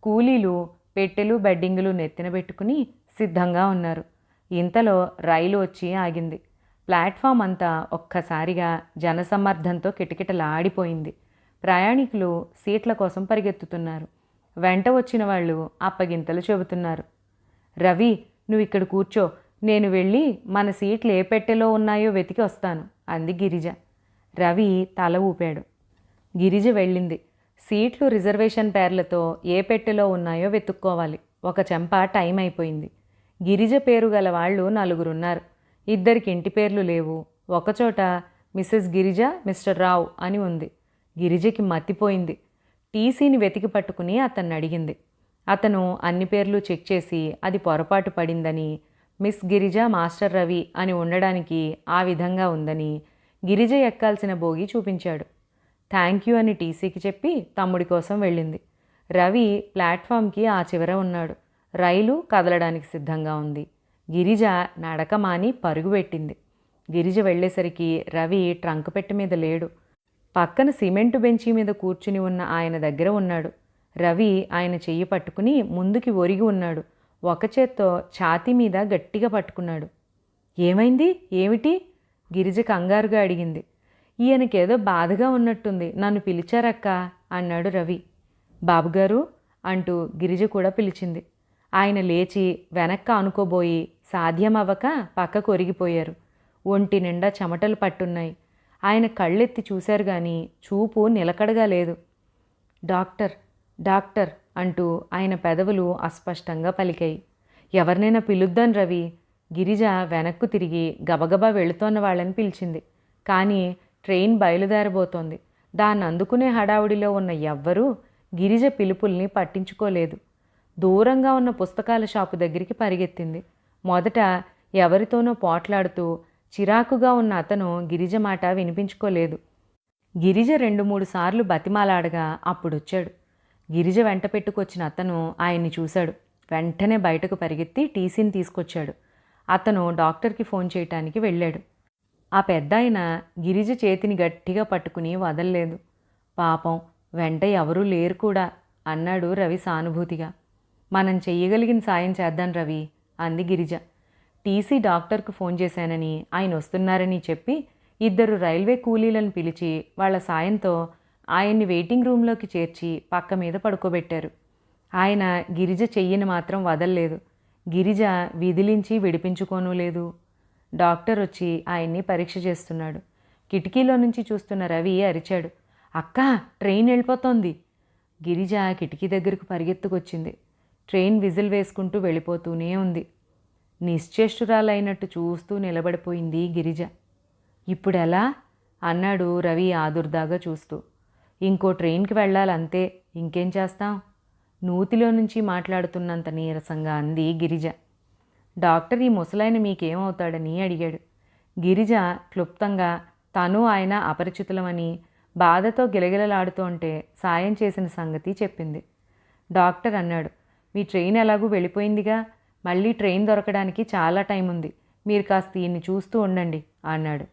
కూలీలు పెట్టెలు, బెడ్డింగులు నెత్తిన పెట్టుకుని సిద్ధంగా ఉన్నారు. ఇంతలో రైలు వచ్చి ఆగింది. ప్లాట్‌ఫామ్ అంతా ఒక్కసారిగా జనసమ్మర్దంతో కిటకిటలాడిపోయింది. ప్రయాణికులు సీట్ల కోసం పరిగెత్తుతున్నారు. వెంట వచ్చిన వాళ్ళు అప్పగింతలు చెబుతున్నారు. రవి, నువ్విక్కడ కూర్చో, నేను వెళ్ళి మన సీట్లు ఏ పెట్టెలో ఉన్నాయో వెతికి వస్తాను అంది గిరిజ. రవి తల ఊపాడు. గిరిజ వెళ్ళింది. సీట్లు రిజర్వేషన్ పేర్లతో ఏ పెట్టెలో ఉన్నాయో వెతుక్కోవాలి. ఒక చెంప టైం అయిపోయింది. గిరిజ పేరు గల వాళ్ళు 4 2 ఇంటి పేర్లు లేవు. ఒకచోట మిసెస్ గిరిజ, మిస్టర్ రావ్ అని ఉంది. గిరిజకి మతిపోయింది. టీసీని వెతికి పట్టుకుని అతన్ని అడిగింది. అతను అన్ని పేర్లు చెక్ చేసి అది పొరపాటు పడిందని, మిస్ గిరిజ మాస్టర్ రవి అని ఉండడానికి ఆ విధంగా ఉందని గిరిజ ఎక్కాల్సిన బోగి చూపించాడు. థ్యాంక్ యూ అని టీసీకి చెప్పి తమ్ముడి కోసం వెళ్ళింది. రవి ప్లాట్ఫామ్కి ఆ చివర ఉన్నాడు. రైలు కదలడానికి సిద్ధంగా ఉంది. గిరిజ నడక మాని పరుగు పెట్టింది. గిరిజ వెళ్ళేసరికి రవి ట్రంక్ పెట్టె మీద లేడు. పక్కన సిమెంటు బెంచీ మీద కూర్చుని ఉన్న ఆయన దగ్గర ఉన్నాడు. రవి ఆయన చెయ్యి పట్టుకుని ముందుకి ఒరిగి ఉన్నాడు. ఒక చేత్తో ఛాతీ మీద గట్టిగా పట్టుకున్నాడు. ఏమైంది? ఏమిటి? గిరిజ కంగారుగా అడిగింది. ఈయనకేదో బాధగా ఉన్నట్టుంది, నన్ను పిలిచారక్క అన్నాడు రవి. బాబుగారు అంటూ గిరిజ కూడా పిలిచింది. ఆయన లేచి వెనక్క అనుకోబోయి సాధ్యమవ్వక పక్కకు ఒరిగిపోయారు. ఒంటి నిండా చెమటలు పట్టున్నాయి. ఆయన కళ్ళెత్తి చూశారు గాని చూపు నిలకడగా లేదు. డాక్టర్, డాక్టర్ అంటూ ఆయన పెదవులు అస్పష్టంగా పలికాయి. ఎవరినైనా పిలుద్దాం రవి. గిరిజ వెనక్కు తిరిగి గబగబా వెళుతోన్న వాళ్ళని పిలిచింది. కానీ ట్రైన్ బయలుదేరబోతోంది. దాన్ని అందుకునే హడావుడిలో ఉన్న ఎవ్వరూ గిరిజ పిలుపుల్ని పట్టించుకోలేదు. దూరంగా ఉన్న పుస్తకాల షాపు దగ్గరికి పరిగెత్తింది. మొదట ఎవరితోనో పోట్లాడుతూ చిరాకుగా ఉన్న అతను గిరిజ మాట వినిపించుకోలేదు. గిరిజ 2-3 సార్లు బతిమాలాడగా అప్పుడొచ్చాడు. గిరిజ వెంట పెట్టుకొచ్చిన అతను ఆయన్ని చూశాడు. వెంటనే బయటకు పరిగెత్తి టీసీని తీసుకొచ్చాడు. అతను డాక్టర్కి ఫోన్ చేయటానికి వెళ్ళాడు. ఆ పెద్దాయన గిరిజ చేతిని గట్టిగా పట్టుకుని వదల్లేదు. పాపం, వెంట ఎవరూ లేరు కూడా అన్నాడు రవి సానుభూతిగా. మనం చెయ్యగలిగిన సాయం చేద్దాం రవి అంది గిరిజ. టీసీ డాక్టర్కు ఫోన్ చేశానని, ఆయన వస్తున్నారని చెప్పి 2 రైల్వే కూలీలను పిలిచి వాళ్ల సాయంతో ఆయన్ని వెయిటింగ్ రూమ్లోకి చేర్చి పక్క మీద పడుకోబెట్టారు. ఆయన గిరిజ చెయ్యిని మాత్రం వదల్లేదు. గిరిజ విదిలించి విడిపించుకోనూ లేదు. డాక్టర్ వచ్చి ఆయన్ని పరీక్ష చేస్తున్నాడు. కిటికీలో నుంచి చూస్తున్న రవి అరిచాడు. అక్క, ట్రైన్ వెళ్ళిపోతోంది. గిరిజ కిటికీ దగ్గరకు పరిగెత్తుకొచ్చింది. ట్రైన్ విజిల్ వేసుకుంటూ వెళ్ళిపోతూనే ఉంది. నిశ్చేష్టురాలైనట్టు చూస్తూ నిలబడిపోయింది గిరిజ. ఇప్పుడెలా అన్నాడు రవి ఆదుర్దాగా చూస్తూ. ఇంకో ట్రైన్కి వెళ్ళాలంతే, ఇంకేం చేస్తాం? నూతిలో నుంచి మాట్లాడుతున్నంత నీరసంగా అంది గిరిజ. డాక్టర్ ఈ ముసలాయన మీకేమవుతాడని అడిగాడు. గిరిజ క్లుప్తంగా తను ఆయన అపరిచితులమని బాధతో గిలగిలలాడుతుంటే సాయం చేసిన సంగతి చెప్పింది. డాక్టర్ అన్నాడు, మీ ట్రైన్ ఎలాగూ వెళ్ళిపోయిందిగా, మళ్ళీ ట్రైన్ దొరకడానికి చాలా టైం ఉంది, మీరు కాస్త ఈయన్ని చూస్తూ ఉండండి అన్నాడు.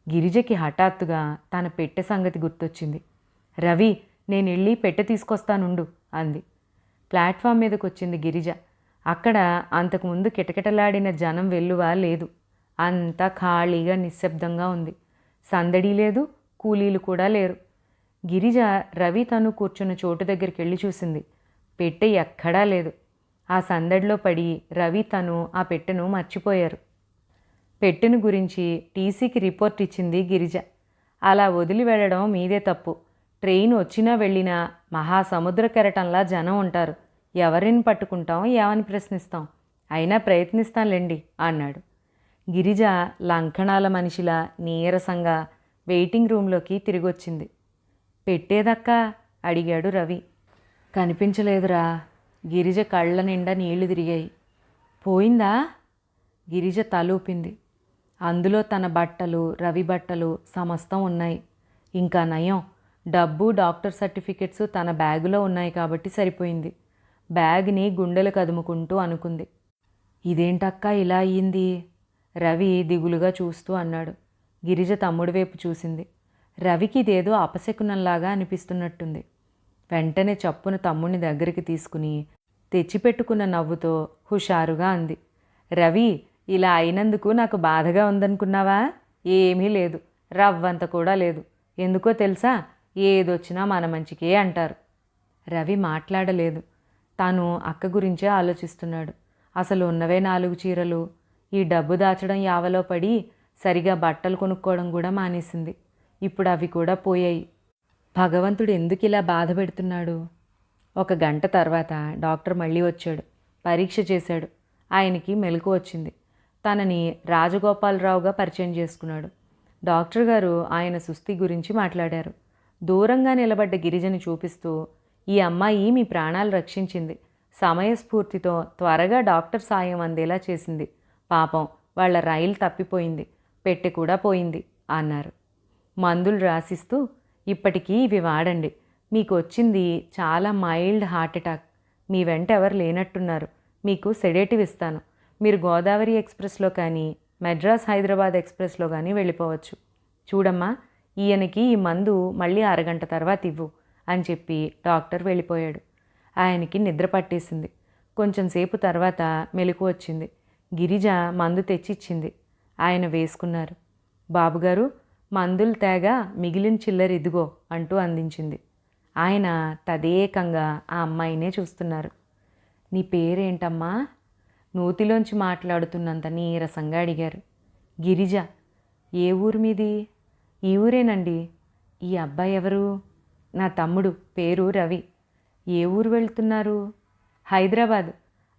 గిరిజకి హఠాత్తుగా తన పెట్టె సంగతి గుర్తొచ్చింది. రవి, నేను వెళ్ళి పెట్టె తీసుకొస్తానుండు అంది. ప్లాట్ఫామ్ మీదకి వచ్చింది గిరిజ. అక్కడ అంతకుముందు కిటకిటలాడిన జనం వెల్లువ లేదు. అంతా ఖాళీగా నిశ్శబ్దంగా ఉంది. సందడి లేదు, కూలీలు కూడా లేరు. గిరిజ రవి తను కూర్చున్న చోటు దగ్గరికి వెళ్ళి చూసింది. పెట్టె ఎక్కడా లేదు. ఆ సందడిలో పడి రవి తను ఆ పెట్టెను మర్చిపోయారు. పెట్టెను గురించి టీసీకి రిపోర్ట్ ఇచ్చింది గిరిజ. అలా వదిలి వెళ్ళడం మీదే తప్పు. ట్రైన్ వచ్చినా వెళ్ళినా మహాసముద్ర కెరటంలా జనం ఉంటారు. ఎవరిని పట్టుకుంటాం, ఏమని ప్రశ్నిస్తాం? అయినా ప్రయత్నిస్తాంలేండి అన్నాడు. గిరిజ లంకణాల మనిషిలా నీరసంగా వెయిటింగ్ రూమ్లోకి తిరిగొచ్చింది. పెట్టేదక్కా అడిగాడు రవి. కనిపించలేదురా. గిరిజ కళ్ళ నిండా నీళ్లు తిరిగాయి. పోయిందా? గిరిజ తలూపింది. అందులో తన బట్టలు, రవి బట్టలు సమస్తం ఉన్నాయి. ఇంకా నయం, డబ్బు, డాక్టర్ సర్టిఫికెట్స్ తన బ్యాగులో ఉన్నాయి కాబట్టి సరిపోయింది. బ్యాగ్ని గుండెలు కదుముకుంటూ అనుకుంది. ఇదేంటక్కా ఇలా అయ్యింది? రవి దిగులుగా చూస్తూ అన్నాడు. గిరిజ తమ్ముడి వైపు చూసింది. రవికి ఇదేదో అపశకునంలాగా అనిపిస్తున్నట్టుంది. వెంటనే చప్పున తమ్ముడిని దగ్గరికి తీసుకుని తెచ్చిపెట్టుకున్న నవ్వుతో హుషారుగా అంది. రవి, ఇలా అయినందుకు నాకు బాధగా ఉందనుకున్నావా? ఏమీ లేదు, రవ్వంత కూడా లేదు. ఎందుకో తెలుసా, ఏదొచ్చినా మన మంచికే అంటారు. రవి మాట్లాడలేదు. తాను అక్క గురించే ఆలోచిస్తున్నాడు. అసలు ఉన్నవే 4 చీరలు. ఈ డబ్బు దాచడం యావలో పడి సరిగా బట్టలు కొనుక్కోవడం కూడా మానేసింది. ఇప్పుడు అవి కూడా పోయాయి. భగవంతుడు ఎందుకు ఇలా బాధ పెడుతున్నాడు? 1 గంట తర్వాత డాక్టర్ మళ్ళీ వచ్చాడు. పరీక్ష చేశాడు. ఆయనకి మెలకు వచ్చింది. తనని రాజగోపాలరావుగా పరిచయం చేసుకున్నాడు. డాక్టర్ గారు ఆయన సుస్థి గురించి మాట్లాడారు. దూరంగా నిలబడ్డ గిరిజని చూపిస్తూ, ఈ అమ్మాయి మీ ప్రాణాలు రక్షించింది. సమయస్ఫూర్తితో త్వరగా డాక్టర్ సాయం అందేలా చేసింది. పాపం వాళ్ళ రైలు తప్పిపోయింది, పెట్టె కూడా పోయింది అన్నారు. మందులు రాసిస్తూ, ఇప్పటికీ ఇవి వాడండి. మీకు వచ్చింది చాలా మైల్డ్ హార్ట్ అటాక్. మీ వెంట ఎవరు లేనట్టున్నారు. మీకు సెడేటివ్ ఇస్తాను. మీరు గోదావరి ఎక్స్ప్రెస్లో కానీ మెడ్రాస్ హైదరాబాద్ ఎక్స్ప్రెస్లో కానీ వెళ్ళిపోవచ్చు. చూడమ్మా, ఈయనకి ఈ మందు మళ్ళీ 1 గంట తర్వాత ఇవ్వు అని చెప్పి డాక్టర్ వెళ్ళిపోయాడు. ఆయనకి నిద్ర పట్టేసింది. కొంచెంసేపు తర్వాత మెలకు వచ్చింది. గిరిజ మందు తెచ్చిచ్చింది. ఆయన వేసుకున్నారు. బాబుగారు, మందులు తేగా మిగిలిన చిల్లర ఇదిగో అంటూ అందించింది. ఆయన తదేకంగా ఆ అమ్మాయినే చూస్తున్నారు. నీ పేరేంటమ్మా? నూతిలోంచి మాట్లాడుతున్నంత నీరసంగా అడిగారు. గిరిజ. ఏ ఊరు మీది? ఈ ఊరేనండి. ఈ అబ్బాయి ఎవరు? నా తమ్ముడు, పేరు రవి. ఏ ఊరు వెళ్తున్నారు? హైదరాబాద్.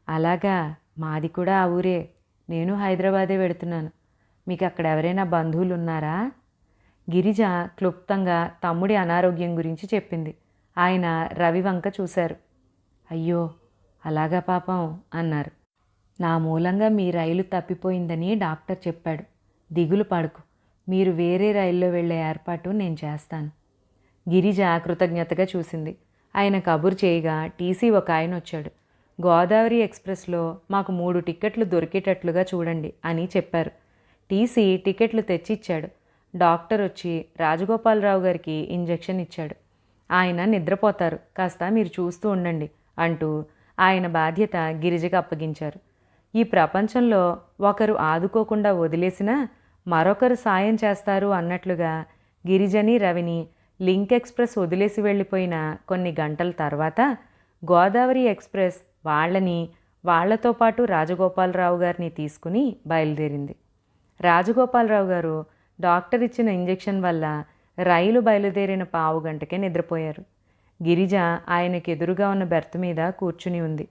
అలాగా, మాది కూడా ఆ ఊరే. నేను హైదరాబాదే వెళుతున్నాను. మీకు అక్కడ ఎవరైనా బంధువులు ఉన్నారా? గిరిజ క్లుప్తంగా తమ్ముడి అనారోగ్యం గురించి చెప్పింది. ఆయన రవి వంక చూశారు. అయ్యో, అలాగా పాపం అన్నారు. నా మూలంగా మీ రైలు తప్పిపోయిందని డాక్టర్ చెప్పాడు. దిగులు పడకు. మీరు వేరే రైల్లో వెళ్ళే ఏర్పాటు నేను చేస్తాను. గిరిజ కృతజ్ఞతగా చూసింది. ఆయన కబురు చేయగా టీసీ ఒక ఆయన వచ్చాడు. గోదావరి ఎక్స్ప్రెస్లో మాకు 3 టికెట్లు దొరికేటట్లుగా చూడండి అని చెప్పారు. టీసీ టికెట్లు తెచ్చిచ్చాడు. డాక్టర్ వచ్చి రాజగోపాలరావు గారికి ఇంజెక్షన్ ఇచ్చాడు. ఆయన నిద్రపోతారు, కాస్త మీరు చూస్తూ ఉండండి అంటూ ఆయన బాధ్యత గిరిజకు అప్పగించారు. ఈ ప్రపంచంలో ఒకరు ఆదుకోకుండా వదిలేసినా మరొకరు సాయం చేస్తారు అన్నట్లుగా గిరిజని రవిని లింక్ ఎక్స్ప్రెస్ వదిలేసి వెళ్ళిపోయిన కొన్ని గంటల తర్వాత గోదావరి ఎక్స్ప్రెస్ వాళ్లతో పాటు రాజగోపాలరావు గారిని తీసుకుని బయలుదేరింది. రాజగోపాలరావు గారు డాక్టర్ ఇచ్చిన ఇంజెక్షన్ వల్ల రైలు బయలుదేరిన 1/2 గంటకే నిద్రపోయారు. గిరిజ ఆయనకు ఎదురుగా ఉన్న బెర్త్ మీద కూర్చుని ఉంది.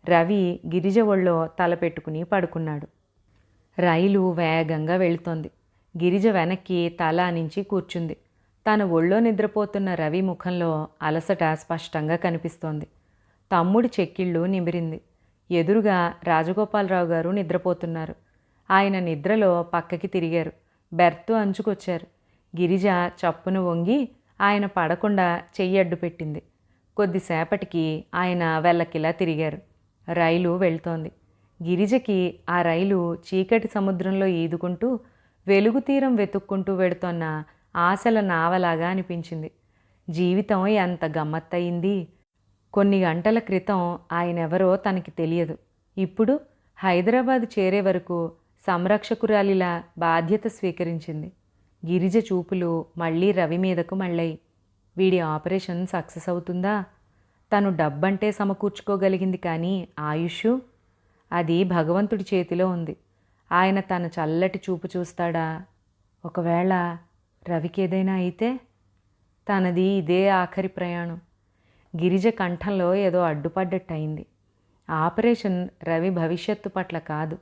రవి గిరిజ ఒళ్ళో తల పెట్టుకుని పడుకున్నాడు. రైలు వేగంగా వెళుతోంది. గిరిజ వెనక్కి తల ఆనించి కూర్చుంది. తన ఒళ్ళో నిద్రపోతున్న రవి ముఖంలో అలసట స్పష్టంగా కనిపిస్తోంది. తమ్ముడి చెక్కిళ్ళు నిమిరింది. ఎదురుగా రాజగోపాలరావు గారు నిద్రపోతున్నారు. ఆయన నిద్రలో పక్కకి తిరిగారు. బెర్త్ అంచుకొచ్చారు. గిరిజ చప్పున వంగి ఆయన పడకుండా చెయ్యి అడ్డు పెట్టింది. కొద్దిసేపటికి ఆయన వెల్లకిలా తిరిగారు. రైలు వెళ్తోంది. గిరిజకి ఆ రైలు చీకటి సముద్రంలో ఈదుకుంటూ వెలుగు తీరం వెతుక్కుంటూ వెడుతోన్న ఆశల నావలాగా అనిపించింది. జీవితం ఎంత గమ్మత్తయింది. కొన్ని గంటల క్రితం ఆయనెవరో తనకి తెలియదు. ఇప్పుడు హైదరాబాద్ చేరే వరకు సంరక్షకురాలిలా బాధ్యత స్వీకరించింది. గిరిజ చూపులు మళ్ళీ రవి మీదకు మళ్ళాయి. వీడి ఆపరేషన్ సక్సెస్ అవుతుందా? తను డబ్బంటే సమకూర్చుకోగలిగింది, కానీ ఆయుష్ అది భగవంతుడి చేతిలో ఉంది. ఆయన తన చల్లటి చూపు చూస్తాడా? ఒకవేళ రవికి ఏదైనా అయితే? తనది ఇదే ఆఖరి ప్రయాణం. గిరిజ కంఠంలో ఏదో అడ్డుపడ్డట్టయింది. ఆపరేషన్ రవి భవిష్యత్తు పట్ల కాదు,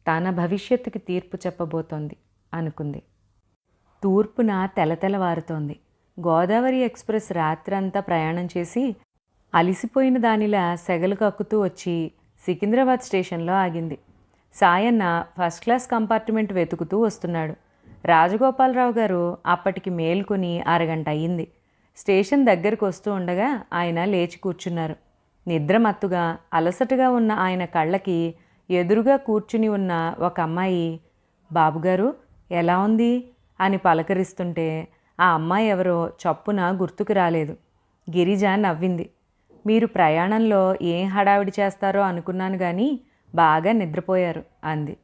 తన భవిష్యత్తుకి తీర్పు చెప్పబోతోంది అనుకుంది. తూర్పున తెలతెలవారుతోంది. గోదావరి ఎక్స్ప్రెస్ రాత్రంతా ప్రయాణం చేసి అలిసిపోయిన దానిలా సెగలు కక్కుతూ వచ్చి సికింద్రాబాద్ స్టేషన్లో ఆగింది. సాయన్న ఫస్ట్ క్లాస్ కంపార్ట్మెంట్ వెతుకుతూ వస్తున్నాడు. రాజగోపాలరావు గారు అప్పటికి మేల్కొని 1 గంట అయ్యింది. స్టేషన్ దగ్గరకు వస్తూ ఉండగా ఆయన లేచి కూర్చున్నారు. నిద్రమత్తుగా అలసటగా ఉన్న ఆయన కళ్ళకి ఎదురుగా కూర్చుని ఉన్న ఒక అమ్మాయి, బాబుగారు ఎలా ఉంది అని పలకరిస్తుంటే ఆ అమ్మాయి ఎవరో చప్పున గుర్తుకు రాలేదు. గిరిజ నవ్వింది. మీరు ప్రయాణంలో ఏం హడావిడి చేస్తారో అనుకున్నాను కానీ బాగా నిద్రపోయారు అంది.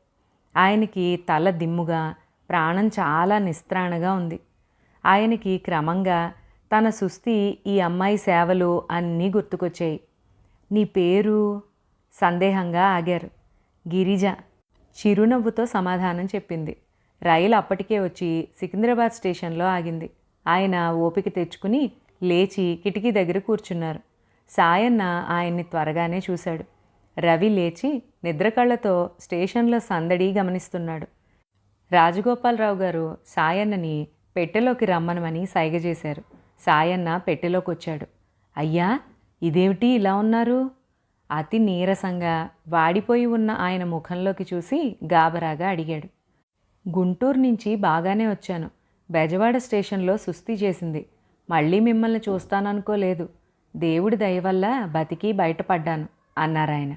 ఆయనకి తల దిమ్ముగా, ప్రాణం చాలా నిస్త్రాణగా ఉంది. ఆయనకి క్రమంగా తన సుస్థి, ఈ అమ్మాయి సేవలు అన్నీ గుర్తుకొచ్చాయి. నీ పేరు? సందేహంగా ఆగారు. గిరిజ చిరునవ్వుతో సమాధానం చెప్పింది. రైలు అప్పటికే వచ్చి సికింద్రాబాద్ స్టేషన్లో ఆగింది. ఆయన ఓపిక తెచ్చుకుని లేచి కిటికీ దగ్గర కూర్చున్నారు. సాయన్న ఆయన్ని త్వరగానే చూశాడు. రవి లేచి నిద్రకళ్ళతో స్టేషన్లో సందడి గమనిస్తున్నాడు. రాజగోపాలరావు గారు సాయన్నని పెట్టెలోకి రమ్మనమని సైగ చేశారు. సాయన్న పెట్టెలోకి వచ్చాడు. అయ్యా, ఇదేమిటి ఇలా ఉన్నారు? అతి నీరసంగా వాడిపోయి ఉన్న ఆయన ముఖంలోకి చూసి గాబరాగా అడిగాడు. గుంటూరు నుంచి బాగానే వచ్చాను. బెజవాడ స్టేషన్లో సుస్థి చేసింది. మళ్ళీ మిమ్మల్ని చూస్తాననుకోలేదు. దేవుడి దయ వల్ల బతికి బయటపడ్డాను అన్నారాయన.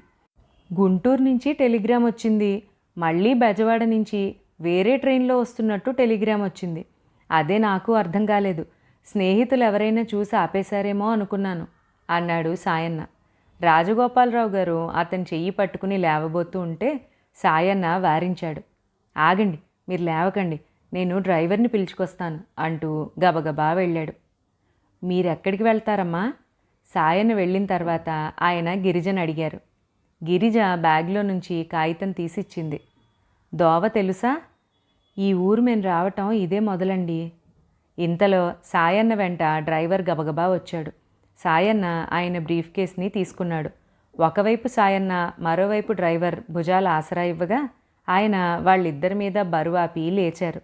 గుంటూరు నుంచి టెలిగ్రామ్ వచ్చింది. మళ్ళీ బెజవాడ నుంచి వేరే ట్రైన్లో వస్తున్నట్టు టెలిగ్రామ్ వచ్చింది. అదే నాకు అర్థం కాలేదు. స్నేహితులు ఎవరైనా చూసి ఆపేశారేమో అనుకున్నాను అన్నాడు సాయన్న. రాజగోపాలరావు గారు అతని చెయ్యి పట్టుకుని లేవబోతూ ఉంటే సాయన్న వారించాడు. ఆగండి, మీరు లేవకండి, నేను డ్రైవర్ని పిలుచుకొస్తాను అంటూ గబగబా వెళ్ళాడు. మీరెక్కడికి వెళ్తారమ్మా? సాయన్న వెళ్ళిన తర్వాత ఆయన గిరిజను అడిగారు. గిరిజ బ్యాగ్లో నుంచి కాగితం తీసిచ్చింది. దోవ తెలుసా? ఈ ఊరు మేము రావటం ఇదే మొదలండి. ఇంతలో సాయన్న వెంట డ్రైవర్ గబగబా వచ్చాడు. సాయన్న ఆయన బ్రీఫ్ కేస్ని తీసుకున్నాడు. ఒకవైపు సాయన్న, మరోవైపు డ్రైవర్ భుజాల ఆసరా ఇవ్వగా ఆయన వాళ్ళిద్దరి మీద బరువాపి లేచారు.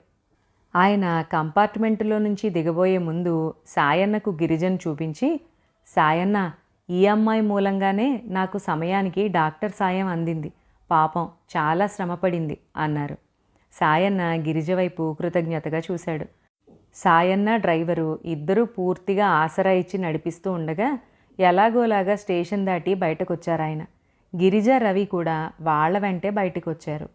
ఆయన కంపార్ట్మెంటులో నుంచి దిగబోయే ముందు సాయన్నకు గిరిజను చూపించి, సాయన్న, ఈ అమ్మాయి మూలంగానే నాకు సమయానికి డాక్టర్ సాయం అందింది. పాపం చాలా శ్రమపడింది అన్నారు. సాయన్న గిరిజ వైపు కృతజ్ఞతగా చూశాడు. సాయన్న డ్రైవరు ఇద్దరూ పూర్తిగా ఆసరా ఇచ్చి నడిపిస్తూ ఉండగా ఎలాగోలాగా స్టేషన్ దాటి బయటకొచ్చారాయన. గిరిజ, రవి కూడా వాళ్ల వెంటే బయటకొచ్చారు.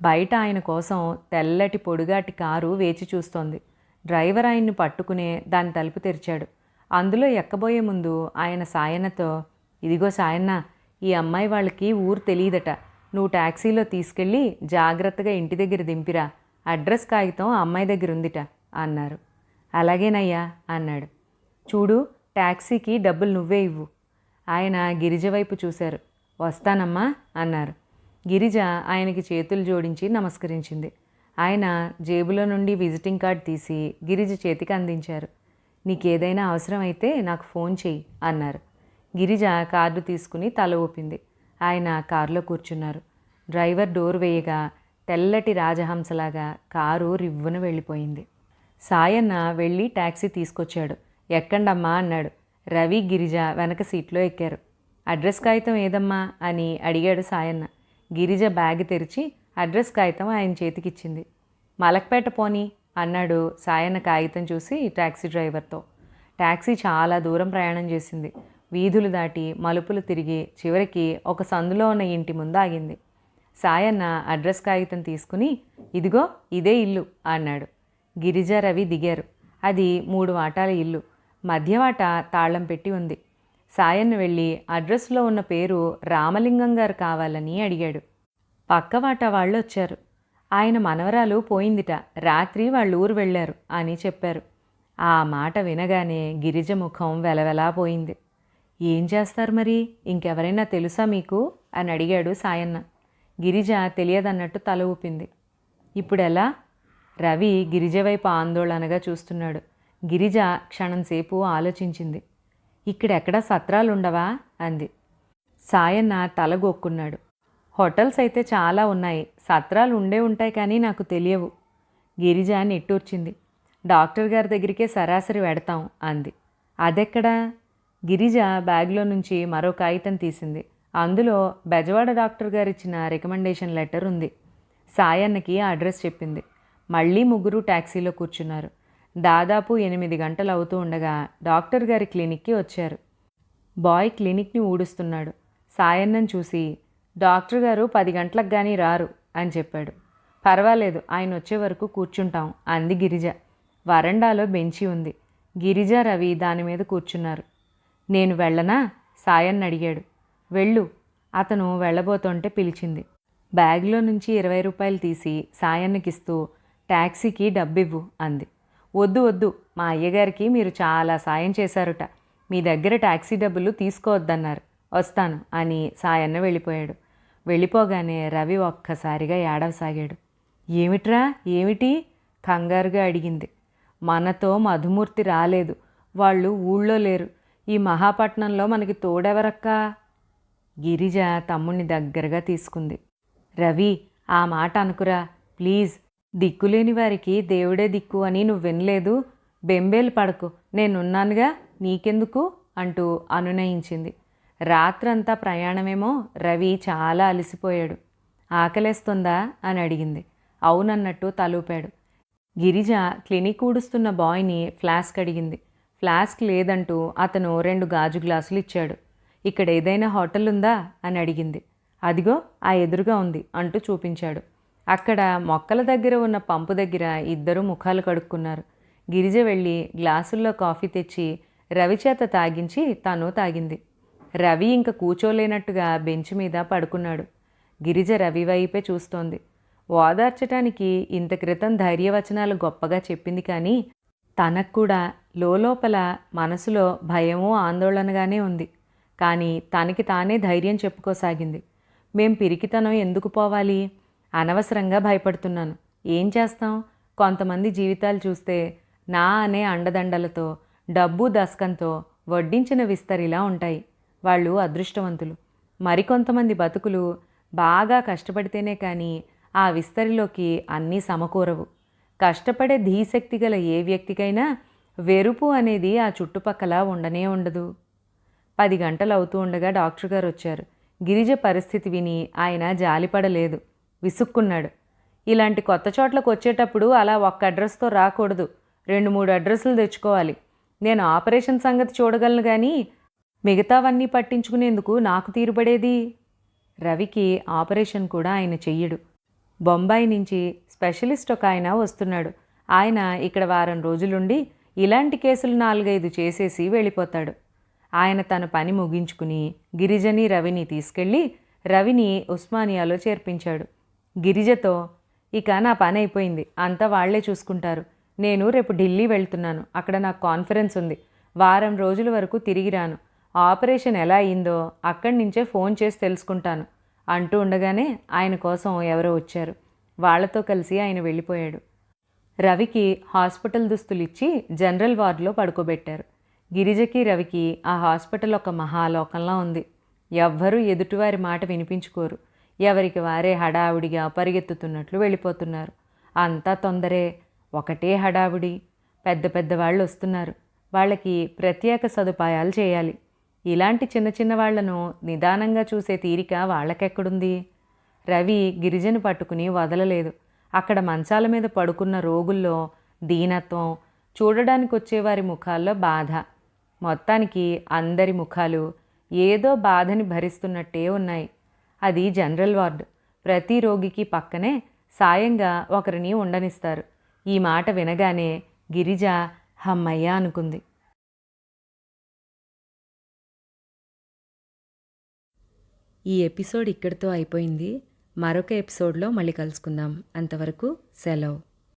బయట ఆయన కోసం తెల్లటి పొడుగాటి కారు వేచి చూస్తోంది. డ్రైవర్ ఆయన్ని పట్టుకునే దాని తలుపు తెరిచాడు. అందులో ఎక్కబోయే ముందు ఆయన సాయన్నతో, ఇదిగో సాయన్న, ఈ అమ్మాయి వాళ్ళకి ఊరు తెలియదట. నువ్వు ట్యాక్సీలో తీసుకెళ్ళి జాగ్రత్తగా ఇంటి దగ్గర దింపిరా. అడ్రస్ కాగితం అమ్మాయి దగ్గర ఉందిట అన్నారు. అలాగేనయ్యా అన్నాడు. చూడు, ట్యాక్సీకి డబ్బులు నువ్వే ఇవ్వు. ఆయన గిరిజ వైపు చూశారు. వస్తానమ్మా అన్నారు. గిరిజ ఆయనకి చేతులు జోడించి నమస్కరించింది. ఆయన జేబులో నుండి విజిటింగ్ కార్డ్ తీసి గిరిజ చేతికి అందించారు. నీకేదైనా అవసరం అయితే నాకు ఫోన్ చెయ్యి అన్నారు. గిరిజ కార్డు తీసుకుని తల ఊపింది. ఆయన కారులో కూర్చున్నారు. డ్రైవర్ డోర్ వేయగా తెల్లటి రాజహంసలాగా కారు రివ్వున వెళ్ళిపోయింది. సాయన్న వెళ్ళి ట్యాక్సీ తీసుకొచ్చాడు. ఎక్కండమ్మా అన్నాడు. రవి, గిరిజ వెనక సీట్లో ఎక్కారు. అడ్రస్ కాగితం ఏదమ్మా అని అడిగాడు సాయన్న. గిరిజ బ్యాగ్ తెరిచి అడ్రస్ కాగితం ఆయన చేతికిచ్చింది. మలక్పేట పోనీ అన్నాడు సాయన్న కాగితం చూసి ట్యాక్సీ డ్రైవర్తో. ట్యాక్సీ చాలా దూరం ప్రయాణం చేసింది. వీధులు దాటి మలుపులు తిరిగి చివరికి ఒక సందులో ఉన్న ఇంటి ముందు ఆగింది. సాయన్న అడ్రస్ కాగితం తీసుకుని, ఇదిగో ఇదే ఇల్లు అన్నాడు. గిరిజ, రవి దిగారు. అది 3 వాటాల ఇల్లు. మధ్యవాట తాళం పెట్టి ఉంది. సాయన్న వెళ్ళి అడ్రస్లో ఉన్న పేరు రామలింగం గారు కావాలని అడిగాడు. పక్కవాట వాళ్ళు వచ్చారు. ఆయన మనవరాలు పోయిందిట, రాత్రి వాళ్ళ ఊరు వెళ్ళారు అని చెప్పారు. ఆ మాట వినగానే గిరిజ ముఖం వెలవెలా పోయింది. ఏం చేస్తారు మరి? ఇంకెవరైనా తెలుసా మీకు అని అడిగాడు సాయన్న. గిరిజ తెలియదన్నట్టు తల ఊపింది. ఇప్పుడెలా? రవి గిరిజ వైపు ఆందోళనగా చూస్తున్నాడు. గిరిజ క్షణంసేపు ఆలోచించింది. ఇక్కడెక్కడా సత్రాలుండవా అంది. సాయన్న తలగొక్కున్నాడు. హోటల్స్ అయితే చాలా ఉన్నాయి, సత్రాలు ఉండే ఉంటాయి కానీ నాకు తెలియవు. గిరిజ నిట్టూర్చింది. డాక్టర్ గారి దగ్గరికే సరాసరి వెడతాం అంది. అదెక్కడా? గిరిజ బ్యాగ్లో నుంచి మరో కాగితం తీసింది. అందులో బెజవాడ డాక్టర్ గారు ఇచ్చిన రికమెండేషన్ లెటర్ ఉంది. సాయన్నకి అడ్రస్ చెప్పింది. మళ్ళీ ముగ్గురు ట్యాక్సీలో కూర్చున్నారు. దాదాపు 8 గంటలు అవుతూ ఉండగా డాక్టర్ గారి క్లినిక్కి వచ్చారు. బాయ్ క్లినిక్ని ఊడుస్తున్నాడు. సాయన్నను చూసి, డాక్టర్ గారు 10 గంటలకు కానీ రారు అని చెప్పాడు. పర్వాలేదు, ఆయన వచ్చే వరకు కూర్చుంటాం అంది గిరిజ. వరండాలో బెంచి ఉంది. గిరిజ, రవి దాని మీద కూర్చున్నారు. నేను వెళ్ళనా? సాయన్న అడిగాడు. వెళ్ళు. అతను వెళ్ళబోతుంటే పిలిచింది. బ్యాగ్లో నుంచి 20 రూపాయలు తీసి సాయన్నకిస్తూ, ట్యాక్సీకి డబ్బివ్వు అంది. వద్దు వద్దు, మా అయ్యగారికి మీరు చాలా సాయం చేశారుట. మీ దగ్గర ట్యాక్సీ డబ్బులు తీసుకోవద్దన్నారు. వస్తాను అని సాయన్న వెళ్ళిపోయాడు. వెళ్ళిపోగానే రవి ఒక్కసారిగా ఏడవసాగాడు. ఏమిట్రా, ఏమిటి? కంగారుగా అడిగింది. మనతో మధుమూర్తి రాలేదు. వాళ్ళు ఊళ్ళో లేరు. ఈ మహాపట్నంలో మనకి తోడెవరక్కా? గిరిజ తమ్ముణ్ణి దగ్గరగా తీసుకుంది. రవి, ఆ మాట అనుకురా ప్లీజ్. దిక్కులేని వారికి దేవుడే దిక్కు అని నువ్వు వినలేదు. బెంబేలు పడకు, నేనున్నానుగా, నీకెందుకు అంటూ అనునయించింది. రాత్రంతా ప్రయాణమేమో. రవి చాలా అలసిపోయాడు. ఆకలేస్తుందా అని అడిగింది. అవునన్నట్టు తలూపాడు. గిరిజ క్లినిక్ ఊడుస్తున్న బాయ్ని ఫ్లాస్క్ అడిగింది. ఫ్లాస్క్ లేదంటూ అతను 2 గాజు గ్లాసులు ఇచ్చాడు. ఇక్కడ ఏదైనా హోటల్ ఉందా అని అడిగింది. అదిగో ఆ ఎదురుగా ఉంది అంటూ చూపించాడు. అక్కడ మొక్కల దగ్గర ఉన్న పంపు దగ్గర ఇద్దరు ముఖాలు కడుక్కున్నారు. గిరిజ వెళ్ళి గ్లాసుల్లో కాఫీ తెచ్చి రవి చేత తాగించి తను తాగింది. రవి ఇంక కూచోలేనట్టుగా బెంచ్ మీద పడుకున్నాడు. గిరిజ రవి వైపే చూస్తోంది. ఓదార్చటానికి ఇంత క్రితం ధైర్యవచనాలు గొప్పగా చెప్పింది, కానీ తనకు కూడా లోపల మనసులో భయమూ ఆందోళనగానే ఉంది. కానీ తనకి తానే ధైర్యం చెప్పుకోసాగింది. మేం పిరికితనం ఎందుకు పోవాలి? అనవసరంగా భయపడుతున్నాను. ఏం చేస్తాం? కొంతమంది జీవితాలు చూస్తే నా అనే అండదండలతో, డబ్బు దస్కంతో వడ్డించిన విస్తరిలా ఉంటాయి. వాళ్ళు అదృష్టవంతులు. మరికొంతమంది బతుకులు బాగా కష్టపడితేనే కానీ ఆ విస్తరిలోకి అన్నీ సమకూరవు. కష్టపడే ధీశక్తి గల ఏ వ్యక్తికైనా వెరుపు అనేది ఆ చుట్టుపక్కల ఉండనే ఉండదు. 10 గంటలు అవుతూ ఉండగా డాక్టర్ గారు వచ్చారు. గిరిజ పరిస్థితి విని ఆయన జాలిపడలేదు. విసుక్కున్నాడు. ఇలాంటి కొత్త చోట్లకు వచ్చేటప్పుడు అలా ఒక్క అడ్రస్తో రాకూడదు. 2-3 అడ్రస్లు తెచ్చుకోవాలి. నేను ఆపరేషన్ సంగతి చూడగలను, కానీ మిగతావన్నీ పట్టించుకునేందుకు నాకు తీరుబడేది. రవికి ఆపరేషన్ కూడా ఆయన చెయ్యడు. బొంబాయి నుంచి స్పెషలిస్ట్ ఒక ఆయన వస్తున్నాడు. ఆయన ఇక్కడ వారం రోజులుండి ఇలాంటి కేసులు 4-5 చేసేసి వెళ్ళిపోతాడు. ఆయన తన పని ముగించుకుని గిరిజని రవిని తీసుకెళ్ళి రవిని ఉస్మానియాలో చేర్పించాడు. గిరిజతో, ఇక నా పని అయిపోయింది, అంతా వాళ్లే చూసుకుంటారు. నేను రేపు ఢిల్లీ వెళ్తున్నాను. అక్కడ నాకు కాన్ఫరెన్స్ ఉంది. వారం రోజుల వరకు తిరిగి రాను. ఆపరేషన్ ఎలా అయిందో అక్కడి నుంచే ఫోన్ చేసి తెలుసుకుంటాను అంటూ ఉండగానే ఆయన కోసం ఎవరో వచ్చారు. వాళ్లతో కలిసి ఆయన వెళ్ళిపోయాడు. రవికి హాస్పిటల్ దుస్తులిచ్చి జనరల్ వార్డులో పడుకోబెట్టారు. గిరిజకి రవికి ఆ హాస్పిటల్ ఒక మహాలోకంలా ఉంది. ఎవ్వరూ ఎదుటివారి మాట వినిపించుకోరు. ఎవరికి వారే హడావుడిగా పరిగెత్తుతున్నట్లు వెళ్ళిపోతున్నారు. అంతా తొందరే, ఒకటే హడావుడి. పెద్ద పెద్ద వాళ్ళు వస్తున్నారు. వాళ్ళకి ప్రత్యేక సదుపాయాలు చేయాలి. ఇలాంటి చిన్న చిన్న వాళ్లను నిదానంగా చూసే తీరిక వాళ్ళకెక్కడుంది? రవి గిరిజను పట్టుకుని వదలలేదు. అక్కడ మంచాల మీద పడుకున్న రోగుల్లో దీనత్వం, చూడడానికి వచ్చేవారి ముఖాల్లో బాధ. మొత్తానికి అందరి ముఖాలు ఏదో బాధని భరిస్తున్నట్టే ఉన్నాయి. అది జనరల్ వార్డు. ప్రతి రోగికి పక్కనే సాయంగా ఒకరిని ఉండనిస్తారు. ఈ మాట వినగానే గిరిజ హమ్మయ్య అనుకుంది. ఈ ఎపిసోడ్ ఇక్కడితో అయిపోయింది. మరొక ఎపిసోడ్లో మళ్ళీ కలుసుకుందాం. అంతవరకు సెలవు.